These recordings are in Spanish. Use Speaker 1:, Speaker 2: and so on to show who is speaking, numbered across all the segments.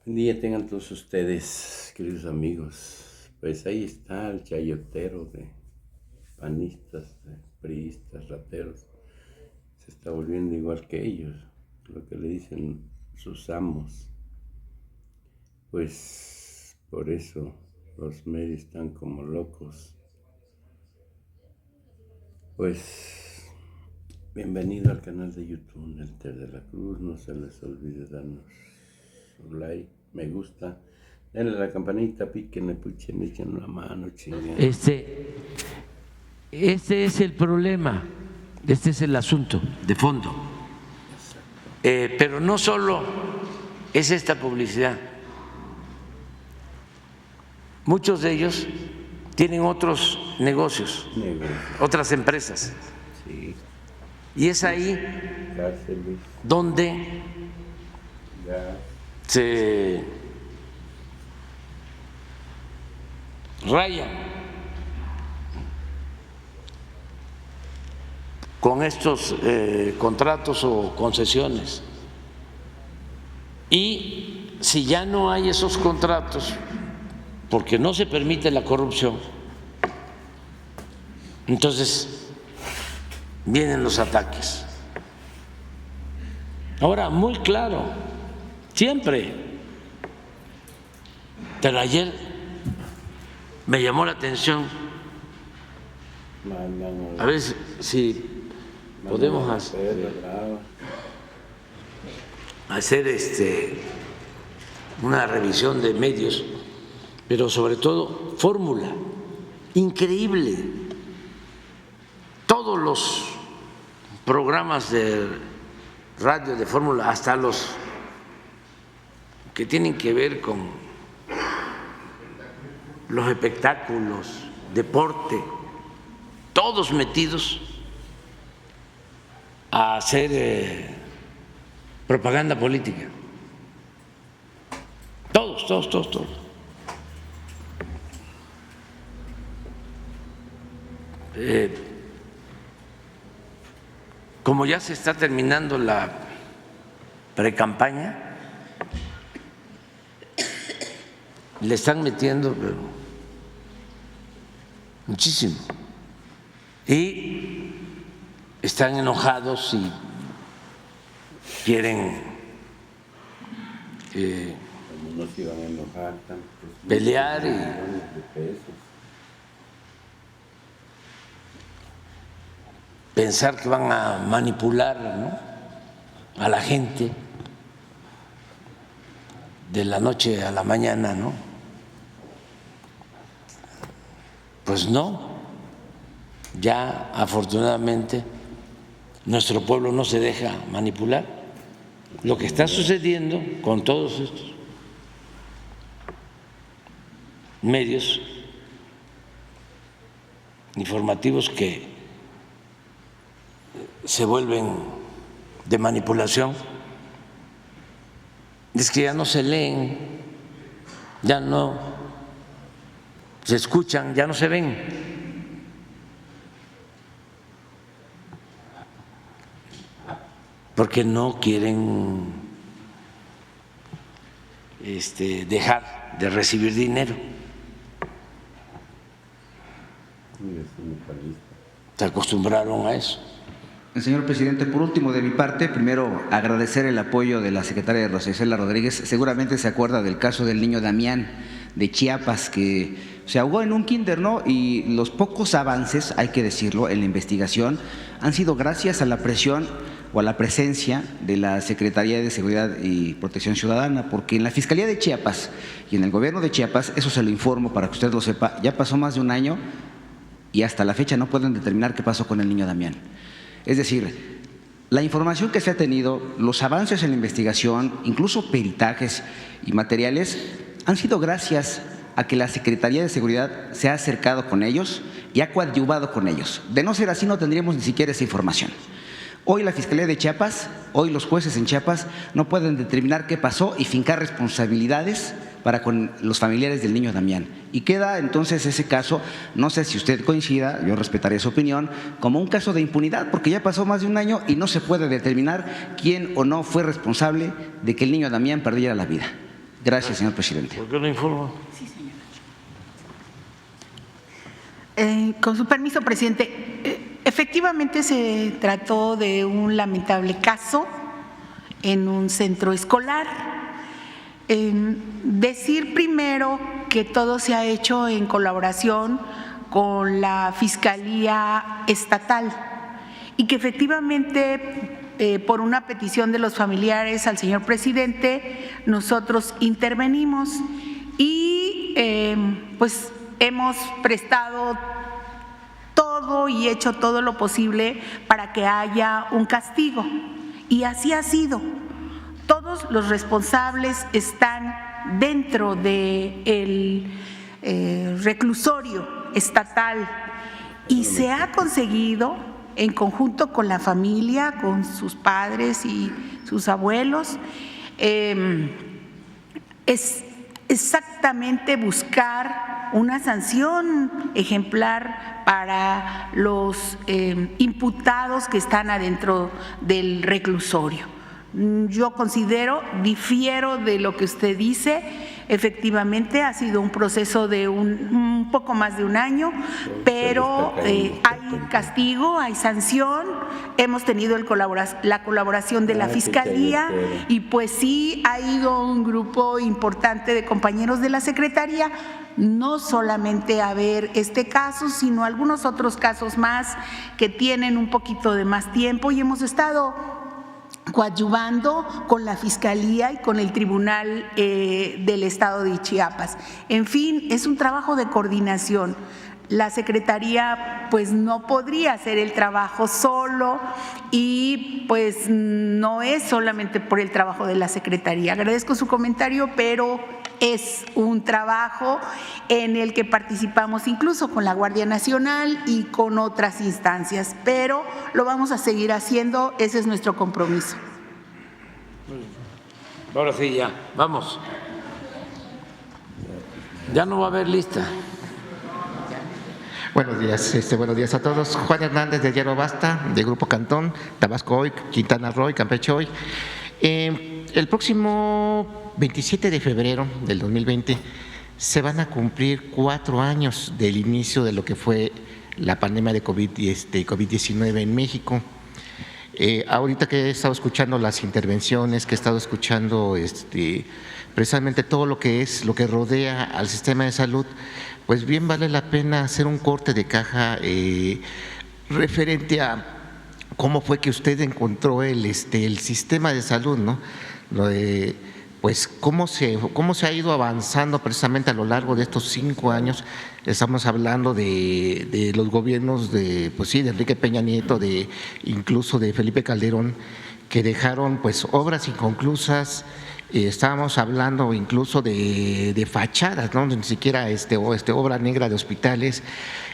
Speaker 1: Buen día tengan todos ustedes, queridos amigos. Pues ahí está el chayotero de panistas, de priistas, rateros. Se está volviendo igual que ellos, lo que le dicen sus amos. Pues por eso los medios están como locos. Pues bienvenido al canal de YouTube Nelter de la Cruz. No se les olvide darnos su like, me gusta, denle a la campanita, píquenle, puchen, echen una mano, chinguen.
Speaker 2: Este es el problema, este es el asunto de fondo. Pero no solo es esta publicidad, muchos de ellos tienen otros negocios, otras empresas.
Speaker 1: Sí.
Speaker 2: Y es ahí
Speaker 1: Cárceles,
Speaker 2: donde
Speaker 1: gas,
Speaker 2: se rayan con estos contratos o concesiones. Y si ya no hay esos contratos, porque no se permite la corrupción, entonces vienen los ataques. Ahora, muy claro, siempre, pero ayer me llamó la atención, a ver si podemos hacer una revisión de medios, pero sobre todo Fórmula, increíble, todos los programas de radio de Fórmula, hasta los que tienen que ver con los espectáculos, deporte, todos metidos a hacer propaganda política. Todos. Como ya se está terminando la precampaña, le están metiendo muchísimo y están enojados y quieren
Speaker 1: como no se iban a enojar tantos
Speaker 2: pelear y
Speaker 1: millones de pesos.
Speaker 2: pensar que van a manipular, ¿no?, a la gente de la noche a la mañana, ¿no? Pues no, ya afortunadamente nuestro pueblo no se deja manipular. Lo que está sucediendo con todos estos medios informativos que se vuelven de manipulación es que ya no se leen, ya no se escuchan, ya no se ven. Porque no quieren dejar de recibir dinero. Se acostumbraron a eso.
Speaker 3: Señor presidente, por último de mi parte, primero agradecer el apoyo de la secretaria Rosa Isela Rodríguez. Seguramente se acuerda del caso del niño Damián de Chiapas, que se ahogó en un kinder, ¿no? Y los pocos avances, hay que decirlo, en la investigación han sido gracias a la presión o a la presencia de la Secretaría de Seguridad y Protección Ciudadana, porque en la Fiscalía de Chiapas y en el gobierno de Chiapas, eso se lo informo para que usted lo sepa, ya pasó más de un año y hasta la fecha no pueden determinar qué pasó con el niño Damián. Es decir, la información que se ha tenido, los avances en la investigación, incluso peritajes y materiales, han sido gracias a que la Secretaría de Seguridad se ha acercado con ellos y ha coadyuvado con ellos. De no ser así, no tendríamos ni siquiera esa información. Hoy la Fiscalía de Chiapas, hoy los jueces en Chiapas no pueden determinar qué pasó y fincar responsabilidades para con los familiares del niño Damián. Y queda entonces ese caso, no sé si usted coincida, yo respetaré su opinión, como un caso de impunidad, porque ya pasó más de un año y no se puede determinar quién o no fue responsable de que el niño Damián perdiera la vida. Gracias, señor presidente.
Speaker 2: ¿Por qué lo informo?
Speaker 4: Sí, señora. Con su permiso, presidente, efectivamente se trató de un lamentable caso en un centro escolar. Decir primero que todo se ha hecho en colaboración con la Fiscalía Estatal y que efectivamente por una petición de los familiares al señor presidente nosotros intervenimos y pues hemos prestado todo y hecho todo lo posible para que haya un castigo y así ha sido. Todos los responsables están dentro del reclusorio estatal y se ha conseguido en conjunto con la familia, con sus padres y sus abuelos, es exactamente buscar una sanción ejemplar para los imputados que están adentro del reclusorio. Yo considero, difiero de lo que usted dice, efectivamente ha sido un proceso de un poco más de un año, pero hay castigo, hay sanción, hemos tenido la colaboración de la Fiscalía y pues sí ha ido un grupo importante de compañeros de la Secretaría, no solamente a ver este caso, sino algunos otros casos más que tienen un poquito de más tiempo y hemos estado coadyuvando con la Fiscalía y con el Tribunal del Estado de Chiapas. En fin, es un trabajo de coordinación. La Secretaría pues no podría hacer el trabajo solo y pues no es solamente por el trabajo de la Secretaría. Agradezco su comentario, pero es un trabajo en el que participamos incluso con la Guardia Nacional y con otras instancias, pero lo vamos a seguir haciendo, ese es nuestro compromiso.
Speaker 2: Ahora sí, ya, vamos. Ya no va a haber lista.
Speaker 5: Buenos días a todos. Juan Hernández de Diario Basta, de Grupo Cantón, Tabasco Hoy, Quintana Roo y Campeche Hoy. El próximo 27 de febrero del 2020 se van a cumplir 4 años del inicio de lo que fue la pandemia de COVID-19 en México. Ahorita que he estado escuchando las intervenciones, que he estado escuchando precisamente todo lo que rodea al sistema de salud, pues bien vale la pena hacer un corte de caja referente a cómo fue que usted encontró el sistema de salud, ¿no? Pues cómo se ha ido avanzando precisamente a lo largo de estos 5 años. Estamos hablando de los gobiernos de Enrique Peña Nieto, incluso de Felipe Calderón, que dejaron pues obras inconclusas. Estábamos hablando incluso de fachadas, ¿no? Ni siquiera obra negra de hospitales.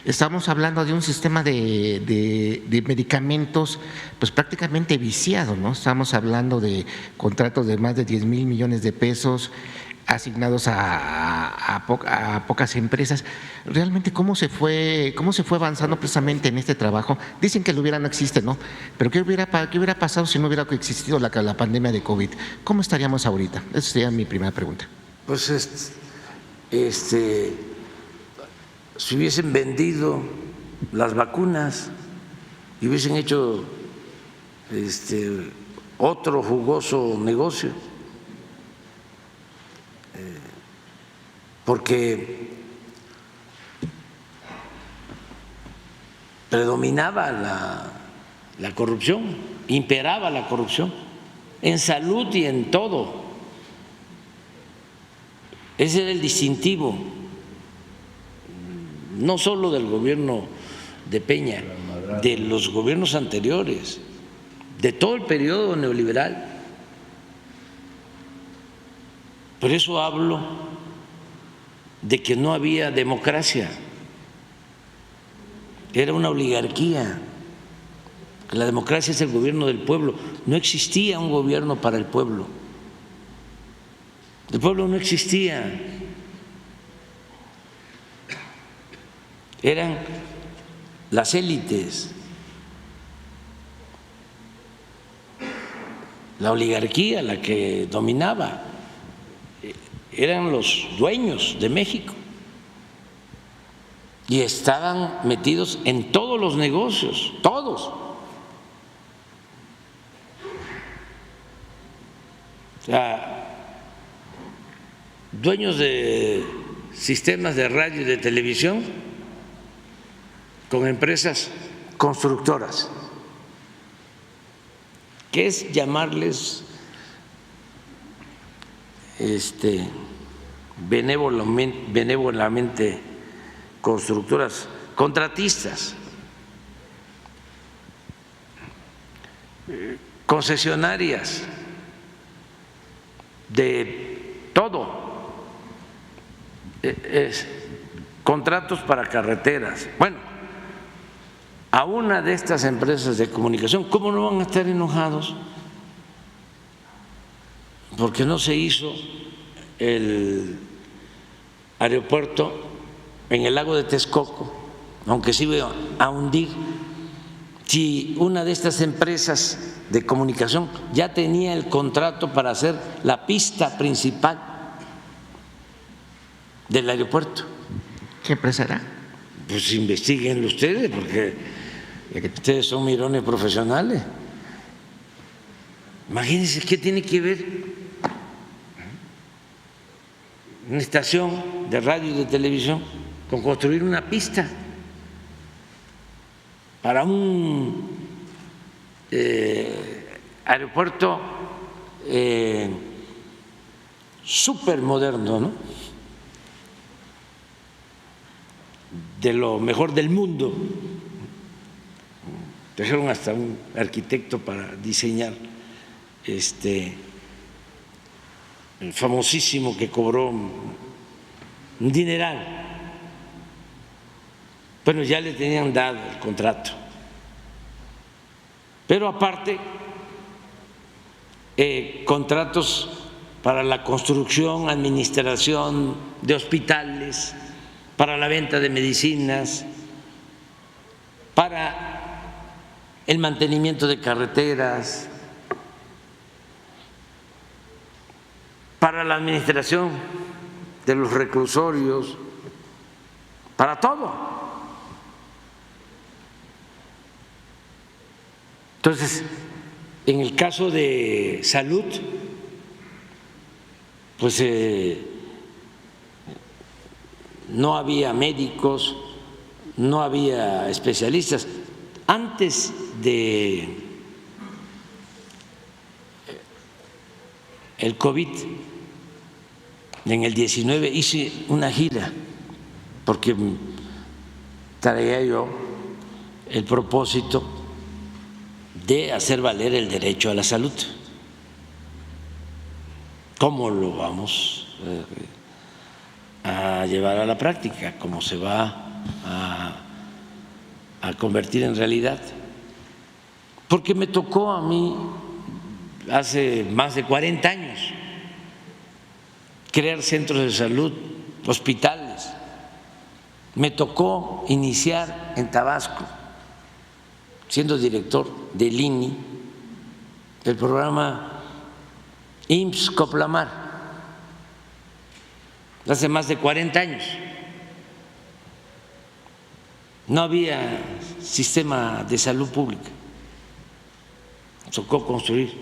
Speaker 5: Estamos hablando de un sistema de medicamentos pues prácticamente viciado, ¿no? Estamos hablando de contratos de más de 10,000 millones de pesos asignados a pocas empresas. Realmente cómo se fue avanzando precisamente en este trabajo. Dicen que el hubiera no existe, ¿no? Pero ¿qué hubiera pasado si no hubiera existido la pandemia de COVID? ¿Cómo estaríamos ahorita? Esa sería mi primera pregunta.
Speaker 2: Pues si hubiesen vendido las vacunas y hubiesen hecho otro jugoso negocio, porque predominaba la corrupción, imperaba la corrupción en salud y en todo. Ese era el distintivo, no solo del gobierno de Peña, de los gobiernos anteriores, de todo el periodo neoliberal. Por eso hablo de que no había democracia, era una oligarquía. La democracia es el gobierno del pueblo, no existía un gobierno para el pueblo no existía, eran las élites, la oligarquía la que dominaba. eran los dueños de México y estaban metidos en todos los negocios, todos. O sea, dueños de sistemas de radio y de televisión con empresas constructoras, que es llamarles benévolamente constructoras, contratistas, concesionarias de todo, contratos para carreteras. Bueno, a una de estas empresas de comunicación, ¿cómo no van a estar enojados? Porque no se hizo el aeropuerto en el lago de Texcoco, aunque se iba a hundir, si una de estas empresas de comunicación ya tenía el contrato para hacer la pista principal del aeropuerto.
Speaker 5: ¿Qué empresa era?
Speaker 2: Pues investíguenlo ustedes, porque ustedes son mirones profesionales. Imagínense qué tiene que ver una estación de radio y de televisión con construir una pista para un aeropuerto súper moderno, ¿no? De lo mejor del mundo. Trajeron hasta un arquitecto para diseñar el famosísimo, que cobró un dineral. Bueno, ya le tenían dado el contrato. Pero aparte, contratos para la construcción, administración de hospitales, para la venta de medicinas, para el mantenimiento de carreteras, para la administración de los reclusorios, para todo. Entonces, en el caso de salud, pues no había médicos, no había especialistas. Antes de el COVID, en el 19, hice una gira porque traía yo el propósito de hacer valer el derecho a la salud. ¿Cómo lo vamos a llevar a la práctica? ¿Cómo se va a convertir en realidad? Porque me tocó a mí hace más de 40 años crear centros de salud, hospitales. Me tocó iniciar en Tabasco, siendo director del INI, el programa IMSS-Coplamar, hace más de 40 años. No había sistema de salud pública. Tocó construir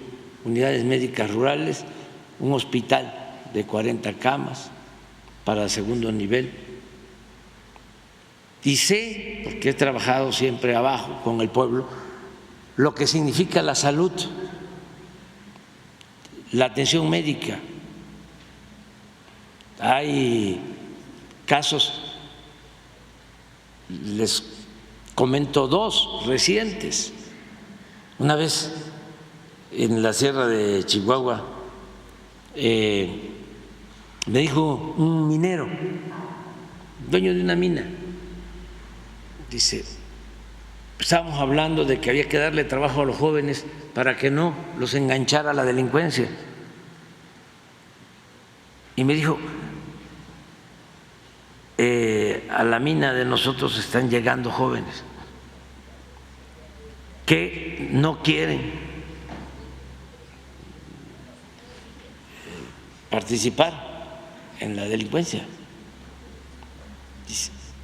Speaker 2: unidades médicas rurales, un hospital de 40 camas para segundo nivel. Y sé, porque he trabajado siempre abajo con el pueblo, lo que significa la salud, la atención médica. Hay casos, les comento dos recientes. Una vez en la sierra de Chihuahua me dijo un minero, dueño de una mina, dice, estábamos hablando de que había que darle trabajo a los jóvenes para que no los enganchara la delincuencia. Y me dijo, a la mina de nosotros están llegando jóvenes que no quieren participar en la delincuencia.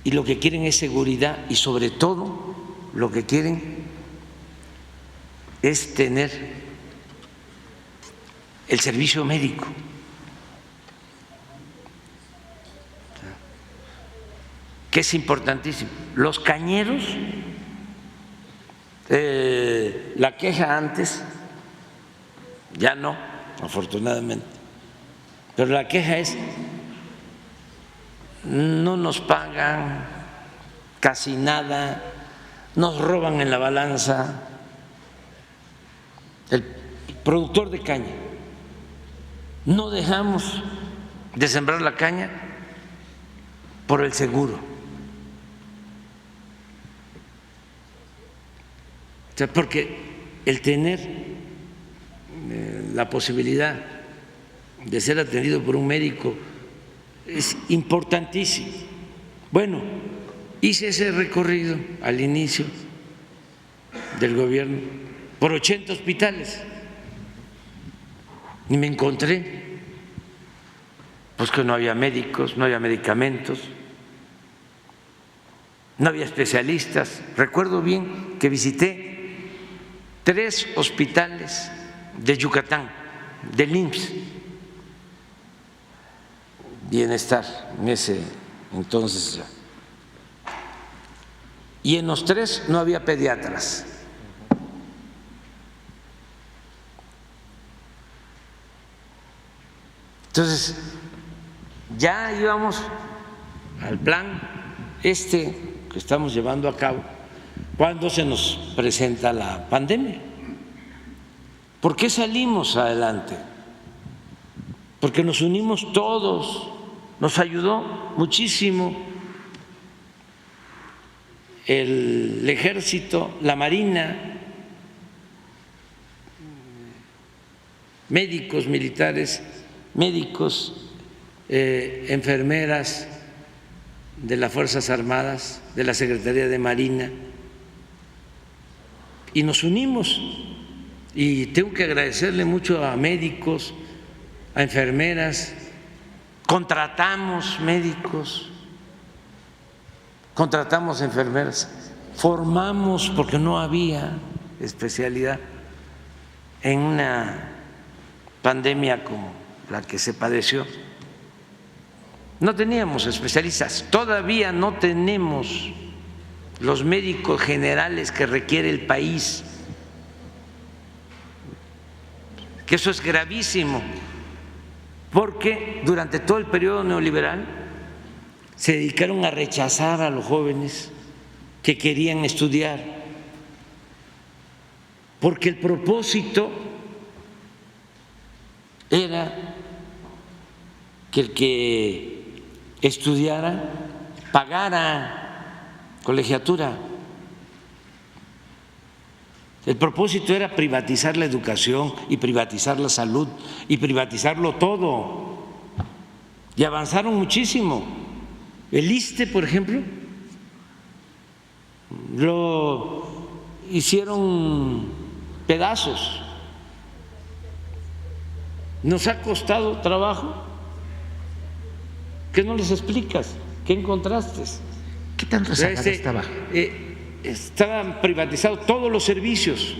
Speaker 2: Y lo que quieren es seguridad y sobre todo lo que quieren es tener el servicio médico. Que es importantísimo. Los cañeros, la queja antes, ya no, afortunadamente, pero la queja es: no nos pagan casi nada, nos roban en la balanza. El productor de caña, no dejamos de sembrar la caña por el seguro. O sea, porque el tener la posibilidad de ser atendido por un médico es importantísimo. Bueno, hice ese recorrido al inicio del gobierno por 80 hospitales y me encontré pues que no había médicos, no había medicamentos, no había especialistas. Recuerdo bien que visité 3 hospitales de Yucatán, del IMSS, Bienestar, en ese entonces, y en los 3 no había pediatras. Entonces, ya íbamos al plan que estamos llevando a cabo cuando se nos presenta la pandemia. ¿Por qué salimos adelante? Porque nos unimos todos, nos ayudó muchísimo el Ejército, la Marina, médicos militares, médicos, enfermeras de las Fuerzas Armadas, de la Secretaría de Marina, y nos unimos. Y tengo que agradecerle mucho a médicos, a enfermeras, contratamos médicos, contratamos enfermeras, formamos, porque no había especialidad en una pandemia como la que se padeció. No teníamos especialistas, todavía no tenemos los médicos generales que requiere el país, que eso es gravísimo, porque durante todo el periodo neoliberal se dedicaron a rechazar a los jóvenes que querían estudiar, porque el propósito era que el que estudiara pagara colegiatura. El propósito era privatizar la educación y privatizar la salud y privatizarlo todo. Y avanzaron muchísimo. El ISSSTE, por ejemplo, lo hicieron pedazos. Nos ha costado trabajo. ¿Qué no les explicas? ¿Qué encontraste?
Speaker 5: ¿Qué tan rezagada estaba?
Speaker 2: Estaban privatizados todos los servicios.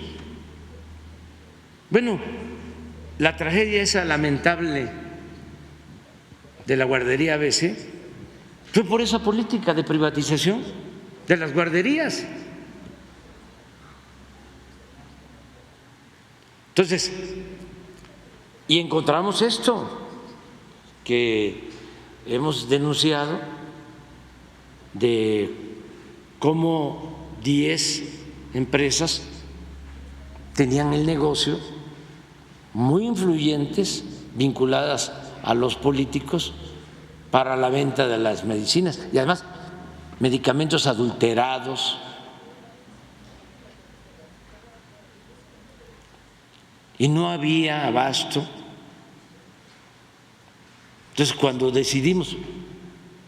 Speaker 2: Bueno, la tragedia esa lamentable de la guardería ABC fue por esa política de privatización de las guarderías. Entonces, y encontramos esto que hemos denunciado de cómo 10 empresas tenían el negocio, muy influyentes, vinculadas a los políticos para la venta de las medicinas y además medicamentos adulterados. Y no había abasto. Entonces, cuando decidimos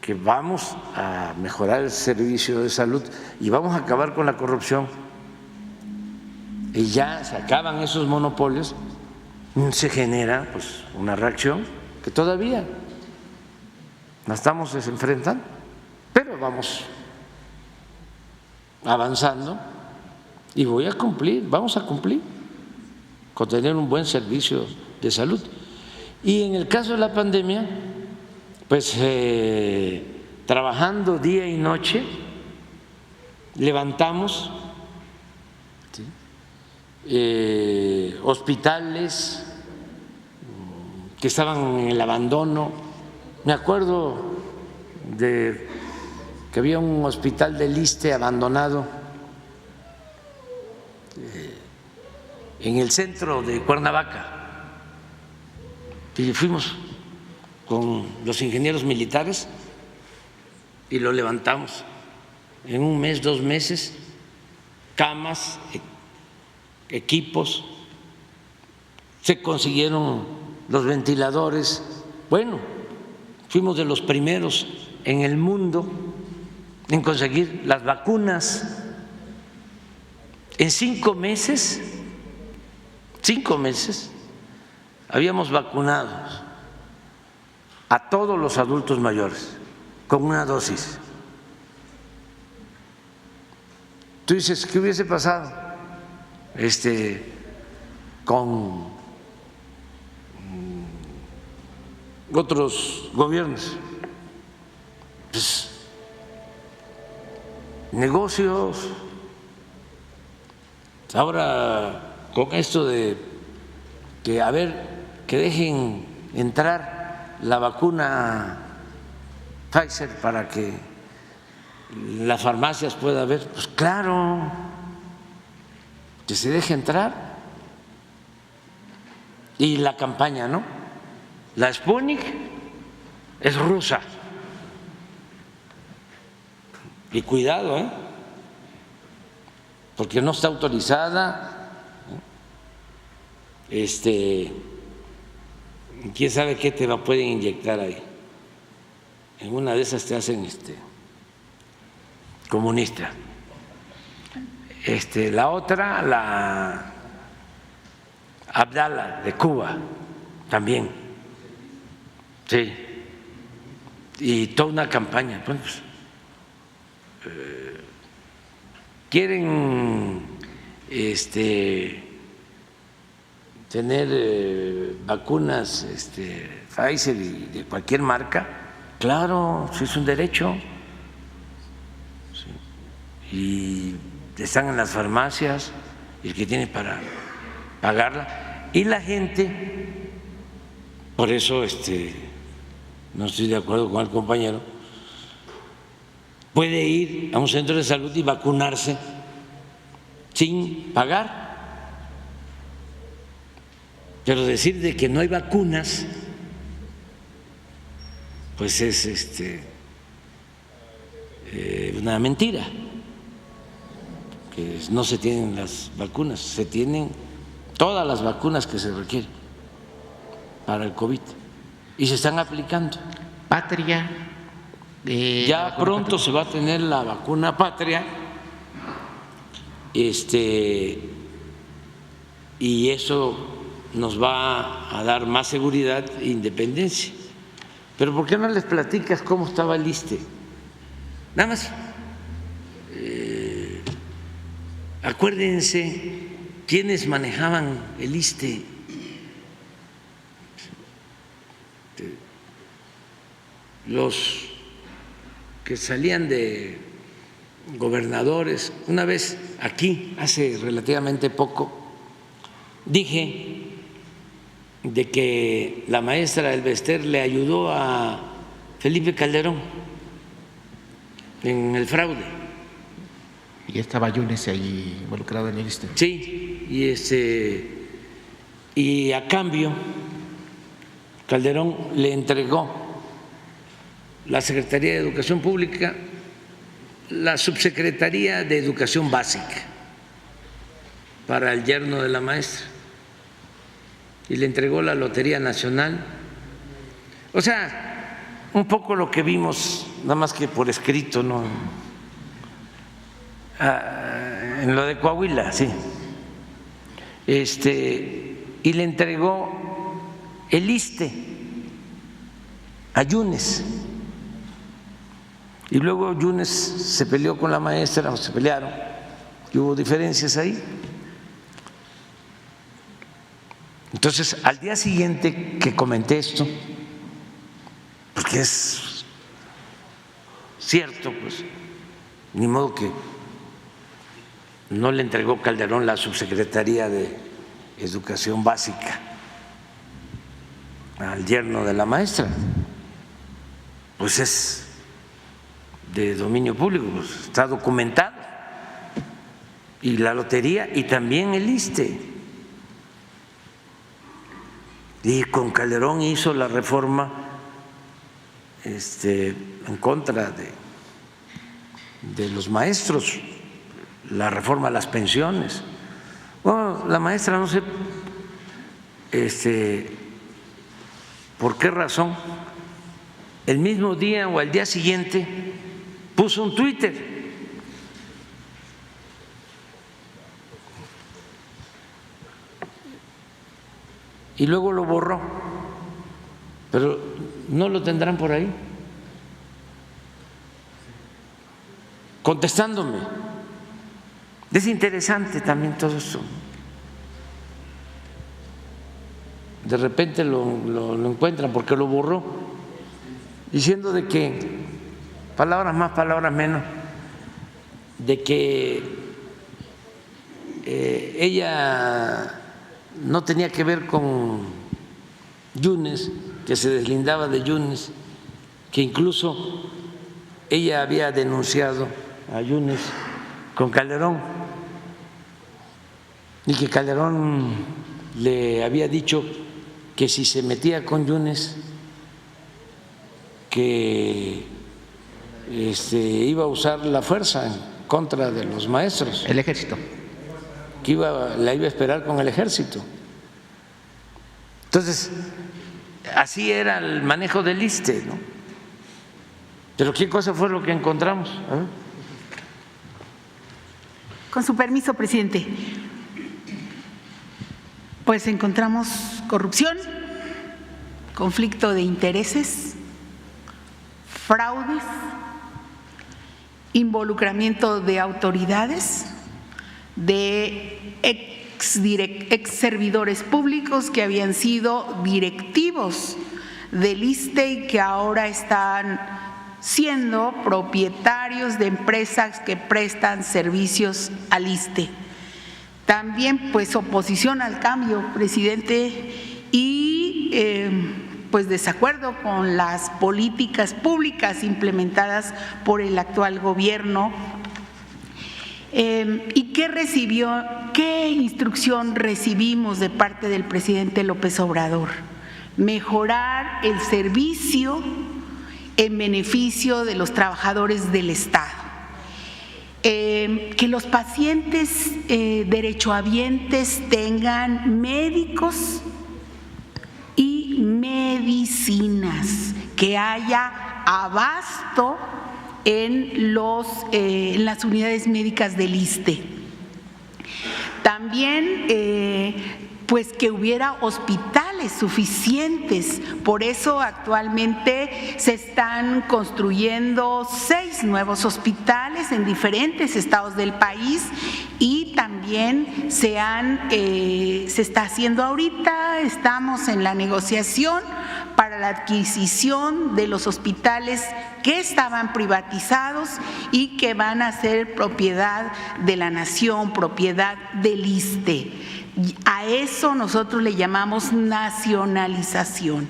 Speaker 2: que vamos a mejorar el servicio de salud y vamos a acabar con la corrupción y ya se acaban esos monopolios, se genera pues una reacción que todavía la estamos enfrentando, pero vamos avanzando y vamos a cumplir con tener un buen servicio de salud. Y en el caso de la pandemia, pues trabajando día y noche, levantamos hospitales que estaban en el abandono. Me acuerdo de que había un hospital del ISSSTE abandonado en el centro de Cuernavaca, y fuimos con los ingenieros militares y lo levantamos en un mes, 2 meses, camas, equipos, se consiguieron los ventiladores. Bueno, fuimos de los primeros en el mundo en conseguir las vacunas. En 5 meses, habíamos vacunado a todos los adultos mayores con una dosis. Tú dices, ¿qué hubiese pasado con otros gobiernos? Pues, negocios. Ahora con esto de que dejen entrar la vacuna Pfizer para que las farmacias pueda haber, pues claro, que se deje entrar. Y la campaña, ¿no? La Sputnik es rusa. Y cuidado, porque no está autorizada. Quién sabe qué te la pueden inyectar ahí. En una de esas te hacen comunista. La otra, la Abdala de Cuba, también. Sí. Y toda una campaña. Bueno, pues, quieren tener vacunas Pfizer y de cualquier marca, claro, sí es un derecho. Sí. Y están en las farmacias, y el que tiene para pagarla. Y la gente, por eso no estoy de acuerdo con el compañero, puede ir a un centro de salud y vacunarse sin pagar. Pero decir de que no hay vacunas, pues es una mentira, que no se tienen las vacunas, se tienen todas las vacunas que se requieren para el COVID y se están aplicando.
Speaker 5: Patria.
Speaker 2: Ya pronto se va a tener la vacuna Patria, y eso nos va a dar más seguridad e independencia. Pero ¿por qué no les platicas cómo estaba el ISSSTE? Nada más, acuérdense quiénes manejaban el ISSSTE. Los que salían de gobernadores. Una vez aquí, hace relativamente poco, dije de que la maestra Elbester le ayudó a Felipe Calderón en el fraude.
Speaker 5: Y estaba Yunes ahí involucrado en el ISSSTE.
Speaker 2: Sí, y a cambio Calderón le entregó la Secretaría de Educación Pública, la Subsecretaría de Educación Básica para el yerno de la maestra, y le entregó la Lotería Nacional. O sea, un poco lo que vimos, nada más que por escrito, ¿no? En lo de Coahuila, sí. Y le entregó el ISSSTE a Yunes Y luego Yunes se peleó con la maestra, o se pelearon, y hubo diferencias ahí. Entonces, al día siguiente que comenté esto, porque es cierto, pues, ni modo que no le entregó Calderón la subsecretaría de Educación Básica al yerno de la maestra, pues es de dominio público, pues está documentado, y la lotería y también el ISSSTE. Y con Calderón hizo la reforma en contra de los maestros, la reforma a las pensiones. Bueno, la maestra no sé por qué razón, el mismo día o al día siguiente puso un Twitter y luego lo borró, pero no lo tendrán por ahí contestándome. Es interesante también todo esto. De repente lo encuentran porque lo borró, diciendo de que palabras más, palabras menos, de que ella no tenía que ver con Yunes, que se deslindaba de Yunes, que incluso ella había denunciado a Yunes con Calderón y que Calderón le había dicho que si se metía con Yunes que iba a usar la fuerza en contra de los maestros.
Speaker 3: El ejército.
Speaker 2: Que la iba a esperar con el ejército. Entonces, así era el manejo del ISSSTE, ¿no? Pero ¿qué cosa fue lo que encontramos?
Speaker 4: Con su permiso, presidente. Pues encontramos corrupción, conflicto de intereses, fraudes, involucramiento de autoridades, de ex servidores públicos que habían sido directivos del ISSSTE y que ahora están siendo propietarios de empresas que prestan servicios al ISSSTE. También pues oposición al cambio, presidente, y pues desacuerdo con las políticas públicas implementadas por el actual gobierno. ¿Y qué instrucción recibimos de parte del presidente López Obrador? Mejorar el servicio en beneficio de los trabajadores del Estado. Que los pacientes derechohabientes tengan médicos y medicinas, que haya abasto en las unidades médicas del ISSSTE. También pues que hubiera hospitales suficientes. Por eso actualmente se están construyendo 6 nuevos hospitales en diferentes estados del país y también se está haciendo ahorita, estamos en la negociación para la adquisición de los hospitales que estaban privatizados y que van a ser propiedad de la nación, propiedad del ISSSTE. A eso nosotros le llamamos nacionalización.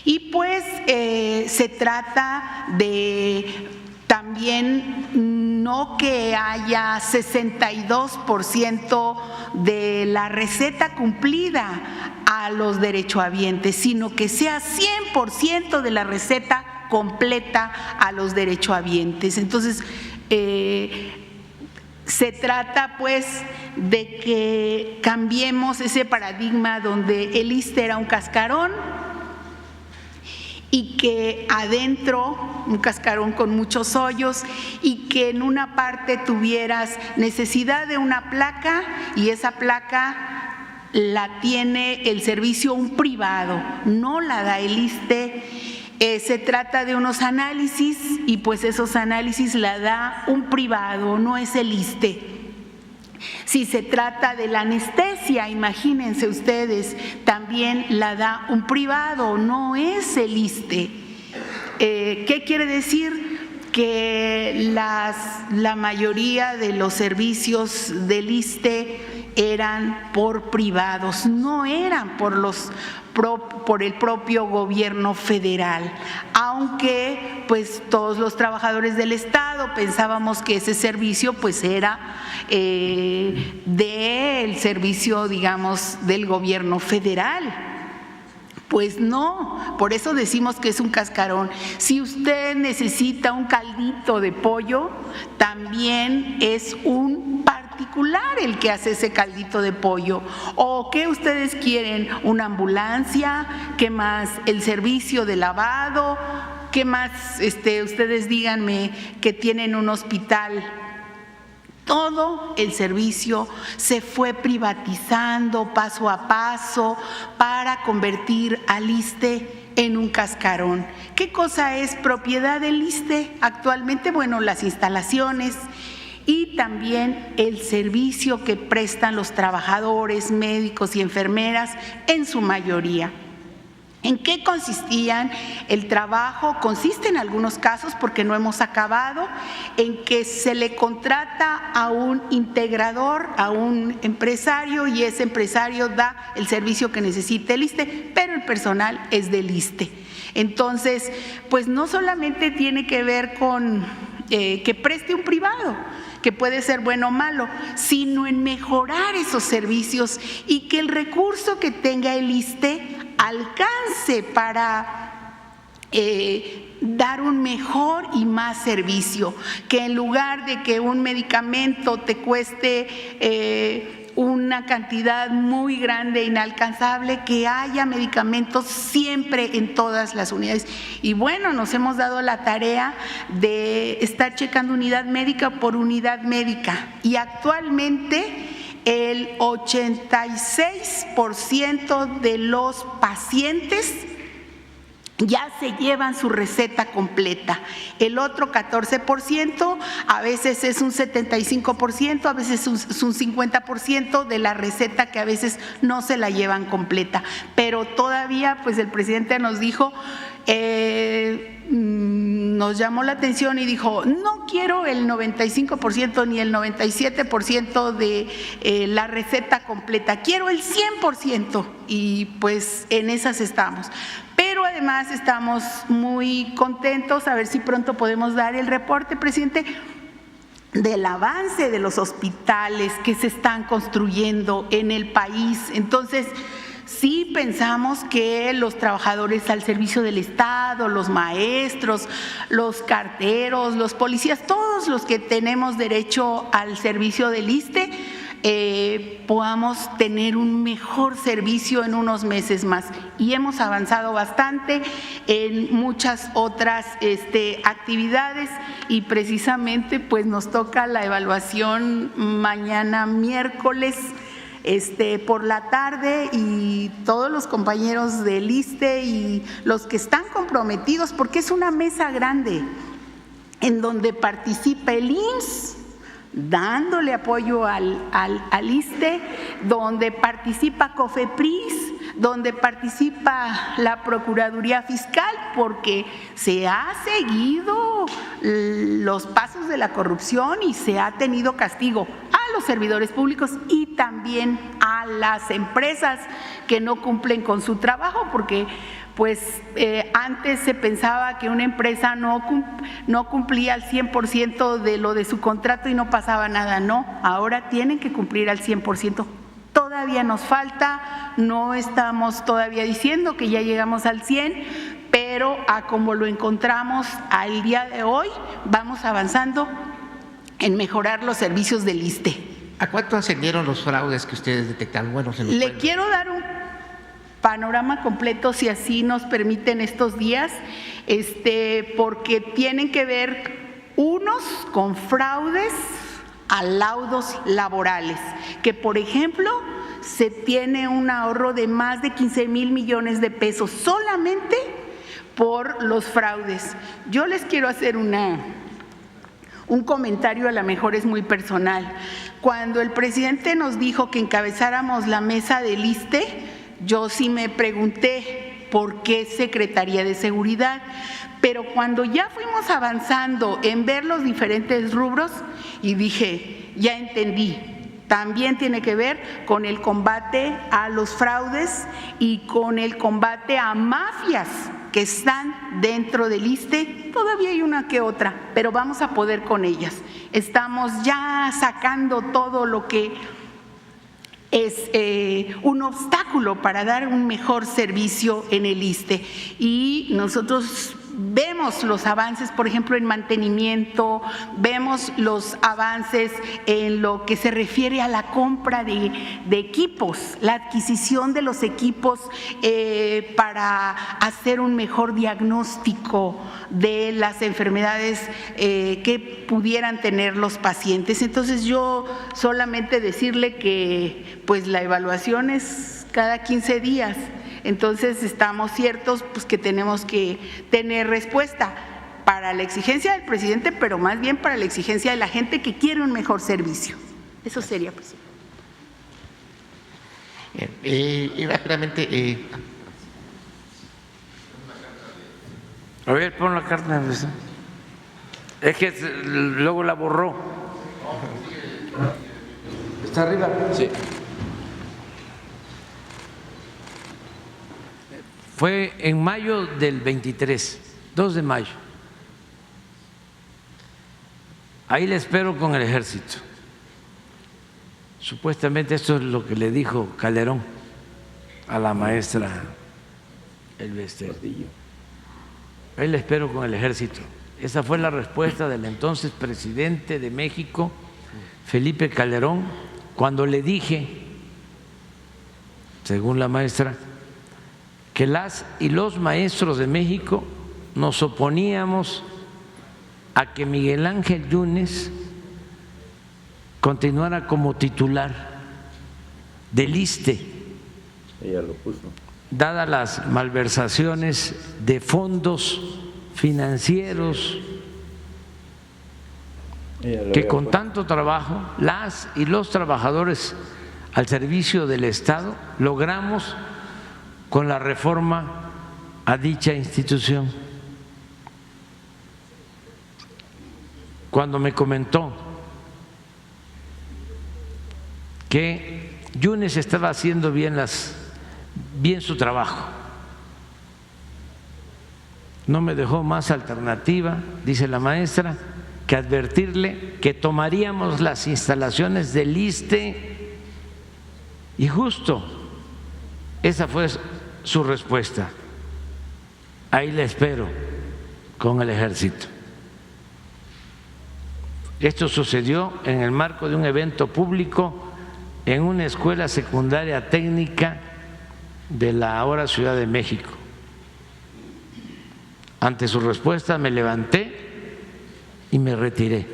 Speaker 4: Y pues se trata de también no que haya 62% de la receta cumplida a los derechohabientes, sino que sea 100% de la receta completa a los derechohabientes. Entonces, se trata pues de que cambiemos ese paradigma donde el ISSSTE era un cascarón y que adentro, un cascarón con muchos hoyos, y que en una parte tuvieras necesidad de una placa y esa placa la tiene el servicio un privado, no la da el ISSSTE. Se trata de unos análisis y pues esos análisis la da un privado, no es el ISSSTE. Si se trata de la anestesia, imagínense ustedes, también la da un privado, no es el ISSSTE. ¿Qué quiere decir? Que la mayoría de los servicios del ISSSTE eran por privados, no eran por el propio gobierno federal, aunque pues todos los trabajadores del Estado pensábamos que ese servicio pues era del servicio, digamos, del gobierno federal. Pues no, por eso decimos que es un cascarón. Si usted necesita un caldito de pollo, también es un particular el que hace ese caldito de pollo. ¿O qué ustedes quieren? ¿Una ambulancia? ¿Qué más? ¿El servicio de lavado? ¿Qué más? Ustedes díganme que tienen un hospital. Todo el servicio se fue privatizando paso a paso para convertir al ISSSTE en un cascarón. ¿Qué cosa es propiedad del ISSSTE actualmente? Bueno, las instalaciones y también el servicio que prestan los trabajadores, médicos y enfermeras en su mayoría. ¿En qué consistían? El trabajo consiste en algunos casos, porque no hemos acabado, en que se le contrata a un integrador, a un empresario, y ese empresario da el servicio que necesita el ISSSTE, pero el personal es del ISSSTE. Entonces, pues no solamente tiene que ver con que preste un privado, que puede ser bueno o malo, sino en mejorar esos servicios y que el recurso que tenga el ISSSTE alcance para dar un mejor y más servicio, que en lugar de que un medicamento te cueste una cantidad muy grande, inalcanzable, que haya medicamentos siempre en todas las unidades. Y bueno, nos hemos dado la tarea de estar checando unidad médica por unidad médica, y actualmente el 86% de los pacientes ya se llevan su receta completa. El otro 14%, a veces es un 75%, a veces es un 50% de la receta que a veces no se la llevan completa. Pero todavía, pues el presidente nos dijo, nos llamó la atención y dijo, no quiero el 95% ni el 97% de la receta completa, quiero el 100%, y pues en esas estamos. Pero además estamos muy contentos, a ver si pronto podemos dar el reporte, presidente, del avance de los hospitales que se están construyendo en el país. Entonces, sí pensamos que los trabajadores al servicio del Estado, los maestros, los carteros, los policías, todos los que tenemos derecho al servicio del ISSSTE, podamos tener un mejor servicio en unos meses más. Y hemos avanzado bastante en muchas otras actividades, y precisamente pues nos toca la evaluación mañana miércoles por la tarde, y todos los compañeros del ISSSTE y los que están comprometidos, porque es una mesa grande en donde participa el IMSS dándole apoyo al ISSSTE, donde participa COFEPRIS, donde participa la Procuraduría Fiscal, porque se ha seguido los pasos de la corrupción y se ha tenido castigo a los servidores públicos y también a las empresas que no cumplen con su trabajo, porque pues antes se pensaba que una empresa no cumplía al 100% de lo de su contrato y no pasaba nada. No, ahora tienen que cumplir al 100%. Todavía nos falta, no estamos todavía diciendo que ya llegamos al 100%, pero a como lo encontramos al día de hoy, vamos avanzando en mejorar los servicios del ISSSTE.
Speaker 5: ¿A cuánto ascendieron los fraudes que ustedes detectaron? Bueno,
Speaker 4: Le quiero dar un panorama completo, si así nos permiten estos días, porque tienen que ver unos con fraudes a laudos laborales, que por ejemplo se tiene un ahorro de más de 15,000 millones de pesos solamente por los fraudes. Yo les quiero hacer un comentario, a lo mejor es muy personal. Cuando el presidente nos dijo que encabezáramos la mesa del ISSSTE, yo sí me pregunté por qué Secretaría de Seguridad, pero cuando ya fuimos avanzando en ver los diferentes rubros y dije, ya entendí, también tiene que ver con el combate a los fraudes y con el combate a mafias que están dentro del ISSSTE. Todavía hay una que otra, pero vamos a poder con ellas. Estamos ya sacando todo lo que es un obstáculo para dar un mejor servicio en el ISSSTE. Y nosotros vemos los avances, por ejemplo, en mantenimiento, vemos los avances en lo que se refiere a la compra de equipos, la adquisición de los equipos para hacer un mejor diagnóstico de las enfermedades que pudieran tener los pacientes. Entonces yo solamente decirle que pues la evaluación es cada 15 días. Entonces estamos ciertos pues que tenemos que tener respuesta para la exigencia del presidente, pero más bien para la exigencia de la gente que quiere un mejor servicio. Eso sería, presidente.
Speaker 5: Y rápidamente,
Speaker 2: a ver, pon la carta. Es que luego la borró. ¿Está arriba? Sí. Fue en mayo del 23, 2 de mayo. Ahí le espero con el ejército. Supuestamente esto es lo que le dijo Calderón a la maestra Elvester. Ahí le espero con el ejército. Esa fue la respuesta del entonces presidente de México, Felipe Calderón, cuando le dije, según la maestra, que las y los maestros de México nos oponíamos a que Miguel Ángel Yunes continuara como titular del ISSSTE.
Speaker 1: Ella lo puso.
Speaker 2: Dadas las malversaciones de fondos financieros que con tanto trabajo las y los trabajadores al servicio del Estado logramos con la reforma a dicha institución. Cuando me comentó que Yunes estaba haciendo bien su trabajo, no me dejó más alternativa, dice la maestra, que advertirle que tomaríamos las instalaciones del ISSSTE, y justo esa fue su respuesta. Ahí le espero con el ejército. Esto sucedió en el marco de un evento público en una escuela secundaria técnica de la ahora Ciudad de México. Ante su respuesta me levanté y me retiré.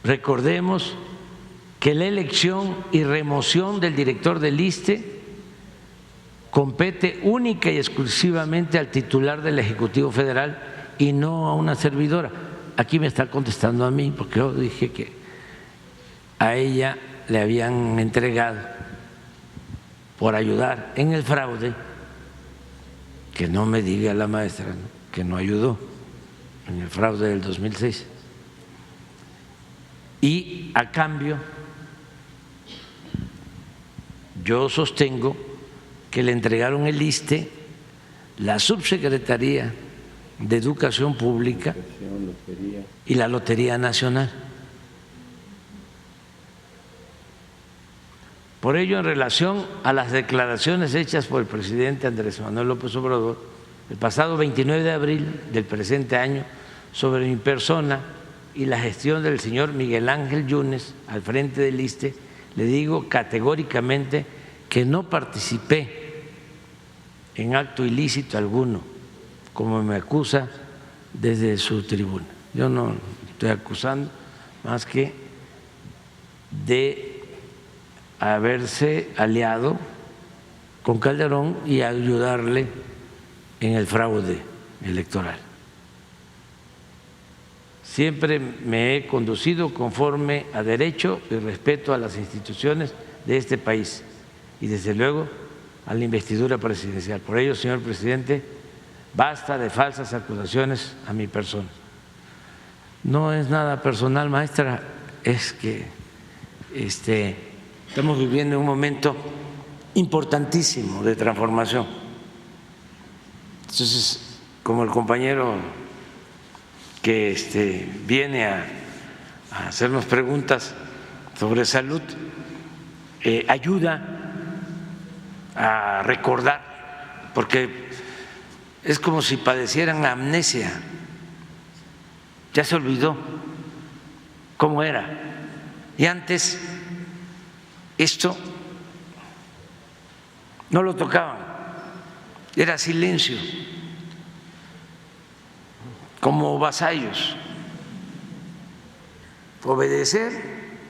Speaker 2: Recordemos que la elección y remoción del director del ISSSTE compete única y exclusivamente al titular del Ejecutivo Federal y no a una servidora. Aquí me está contestando a mí porque yo dije que a ella le habían entregado por ayudar en el fraude, que no me diga la maestra, ¿no?, que no ayudó en el fraude del 2006. Y a cambio yo sostengo que le entregaron el ISSSTE, la Subsecretaría de Educación Pública y la Lotería Nacional. Por ello, en relación a las declaraciones hechas por el presidente Andrés Manuel López Obrador el pasado 29 de abril del presente año sobre mi persona y la gestión del señor Miguel Ángel Yunes al frente del ISSSTE, le digo categóricamente que no participé en acto ilícito alguno, como me acusa desde su tribuna. Yo no estoy acusando más que de haberse aliado con Calderón y ayudarle en el fraude electoral. Siempre me he conducido conforme a derecho y respeto a las instituciones de este país y desde luego a la investidura presidencial. Por ello, señor presidente, basta de falsas acusaciones a mi persona. No es nada personal, maestra, es que estamos viviendo un momento importantísimo de transformación. Entonces, como el compañero que viene a hacernos preguntas sobre salud, ayuda a recordar, porque es como si padecieran amnesia, ya se olvidó cómo era. Y antes esto no lo tocaban, era silencio, como vasallos, obedecer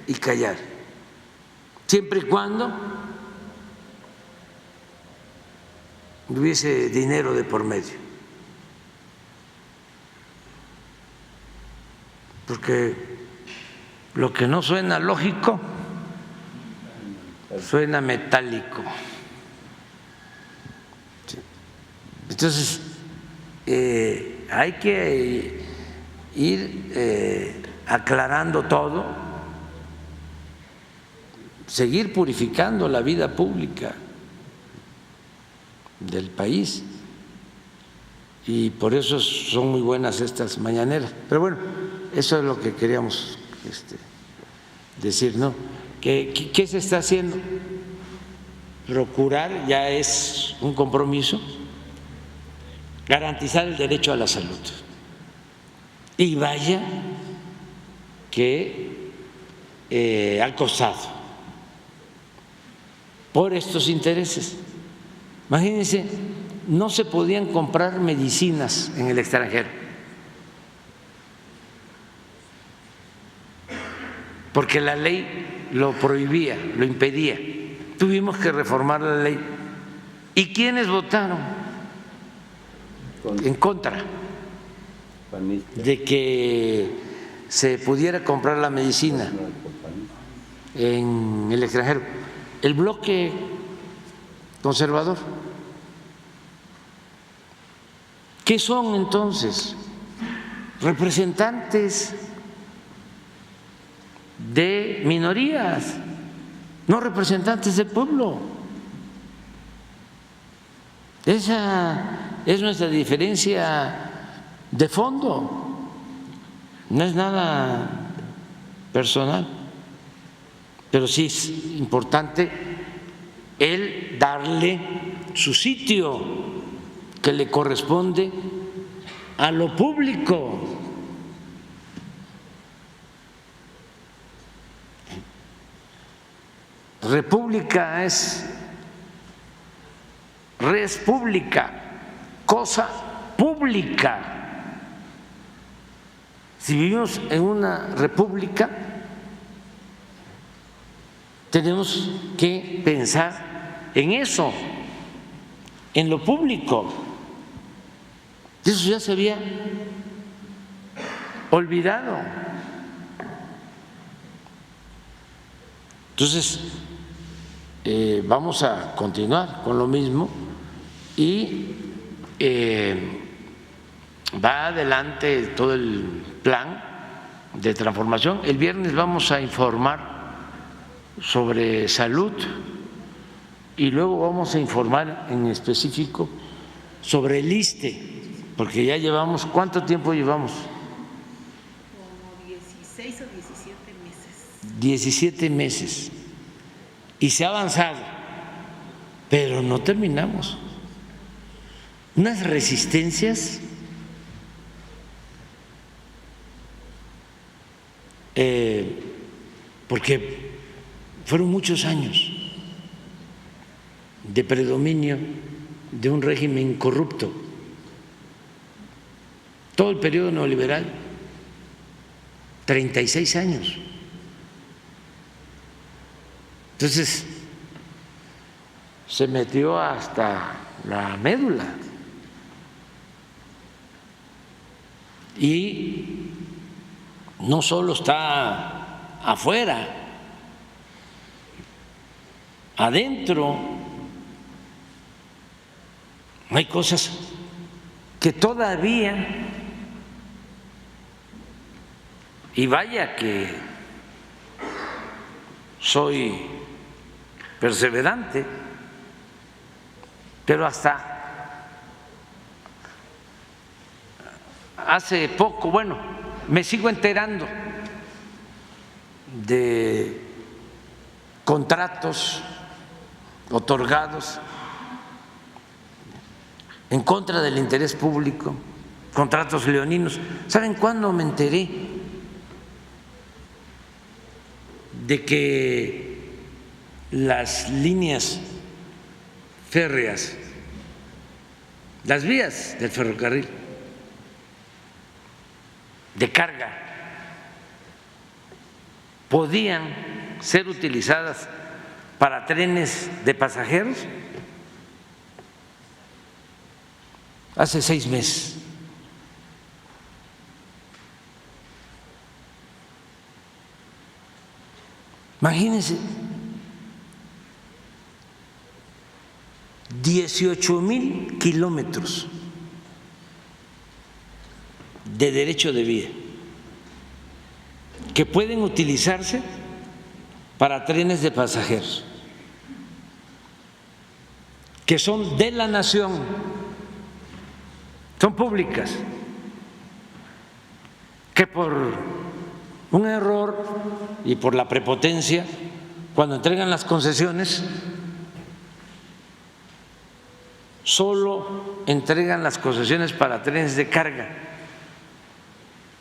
Speaker 2: y callar, siempre y cuando hubiese dinero de por medio, porque lo que no suena lógico suena metálico. Entonces hay que ir aclarando todo, seguir purificando la vida pública del país, y por eso son muy buenas estas mañaneras. Pero bueno, eso es lo que queríamos decir, ¿no? ¿Qué se está haciendo? Procurar, ya es un compromiso, garantizar el derecho a la salud. Y vaya que ha costado por estos intereses. Imagínense, no se podían comprar medicinas en el extranjero porque la ley lo prohibía, lo impedía. Tuvimos que reformar la ley. ¿Y quiénes votaron en contra de que se pudiera comprar la medicina en el extranjero? El bloque conservador. ¿Qué son entonces? Representantes de minorías, no representantes del pueblo. Esa es nuestra diferencia de fondo, no es nada personal, pero sí es importante el darle su sitio que le corresponde a lo público. República es res pública, cosa pública. Si vivimos en una república, tenemos que pensar en eso, en lo público. Eso ya se había olvidado. Entonces, vamos a continuar con lo mismo y va adelante todo el plan de transformación. El viernes vamos a informar sobre salud y luego vamos a informar en específico sobre el ISSSTE, porque ya llevamos, ¿cuánto tiempo llevamos?
Speaker 4: Como 16 o 17 meses.
Speaker 2: 17 meses. Y se ha avanzado, pero no terminamos. Unas resistencias porque fueron muchos años de predominio de un régimen corrupto. Todo el periodo neoliberal, 36 años. Entonces, se metió hasta la médula. Y no solo está afuera, adentro hay cosas que todavía, y vaya que soy perseverante, pero hasta hace poco, bueno, me sigo enterando de contratos otorgados en contra del interés público, contratos leoninos. ¿Saben cuándo me enteré de que las líneas férreas, las vías del ferrocarril de carga podían ser utilizadas para trenes de pasajeros? Hace 6 meses. Imagínense, 18,000 kilómetros de derecho de vía que pueden utilizarse para trenes de pasajeros, que son de la nación, son públicas, que por un error y por la prepotencia, cuando entregan las concesiones, solo entregan las concesiones para trenes de carga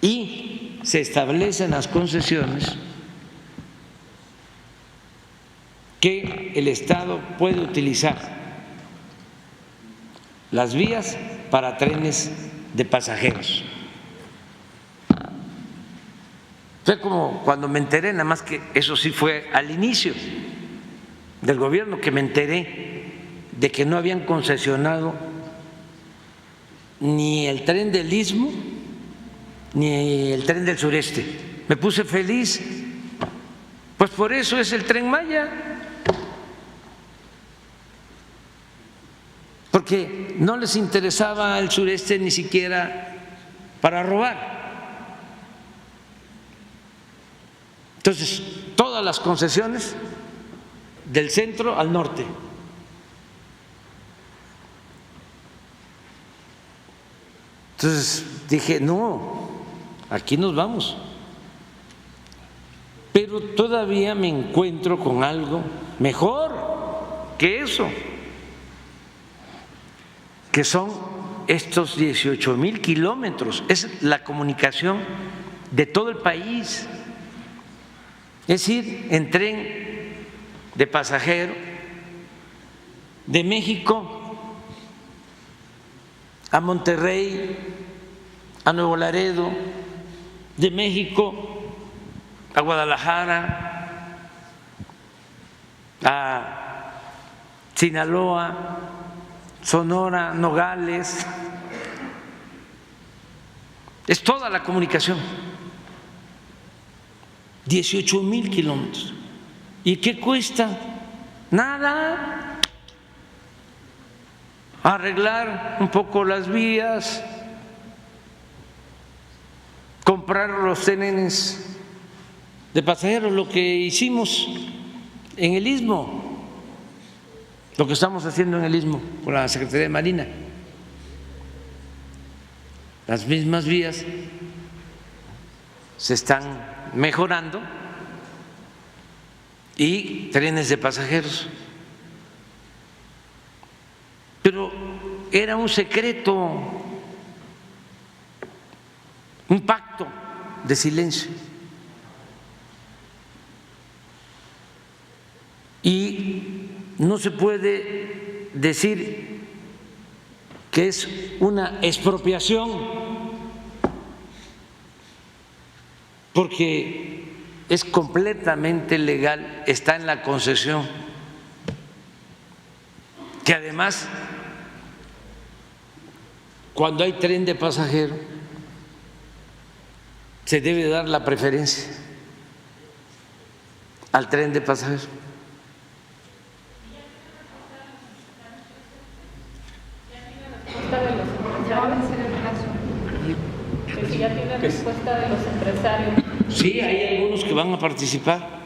Speaker 2: y se establecen las concesiones que el Estado puede utilizar las vías para trenes de pasajeros. Fue como cuando me enteré, nada más que eso sí fue al inicio del gobierno, que me enteré de que no habían concesionado ni el tren del Istmo ni el tren del Sureste. Me puse feliz, pues por eso es el Tren Maya, porque no les interesaba el Sureste ni siquiera para robar. Entonces, todas las concesiones del centro al norte. Entonces dije, no, aquí nos vamos. Pero todavía me encuentro con algo mejor que eso, que son estos 18,000 kilómetros. Es la comunicación de todo el país. Es decir, en tren de pasajero de México a Monterrey, a Nuevo Laredo, de México a Guadalajara, a Sinaloa, Sonora, Nogales. Es toda la comunicación. 18,000 kilómetros. ¿Y qué cuesta? Nada. Arreglar un poco las vías, comprar los trenes de pasajeros, lo que hicimos en el Istmo, lo que estamos haciendo en el Istmo con la Secretaría de Marina. Las mismas vías se están mejorando y trenes de pasajeros. Pero era un secreto, un pacto de silencio. Y no se puede decir que es una expropiación, porque es completamente legal, está en la concesión, que además, cuando hay tren de pasajero, se debe dar la preferencia al tren de pasajeros.
Speaker 6: Ya tiene respuesta de los empresarios.
Speaker 2: Sí, hay algunos que van a participar.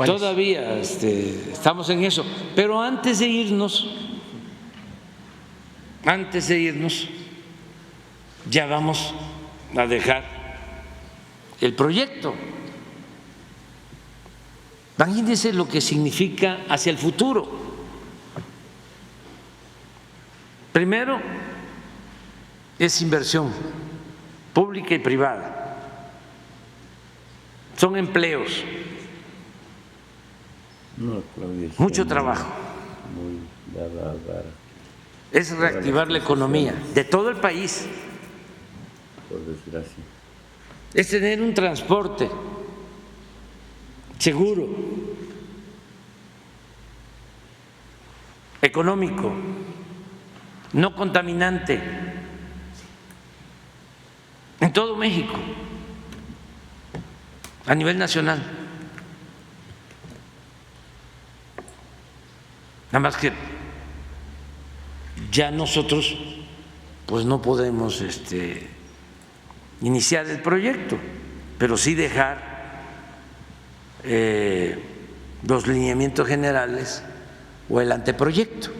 Speaker 2: Todavía estamos en eso. Pero antes de irnos, ya vamos a dejar el proyecto. Imagínense lo que significa hacia el futuro. Primero, es inversión pública y privada. Son empleos.
Speaker 1: No, Claudia,
Speaker 2: Mucho trabajo.
Speaker 1: Muy rara.
Speaker 2: Es reactivar la economía de todo el país.
Speaker 1: Por desgracia.
Speaker 2: Es tener un transporte seguro, económico, no contaminante, en todo México, a nivel nacional. Nada más que ya nosotros pues no podemos iniciar el proyecto, pero sí dejar los lineamientos generales o el anteproyecto.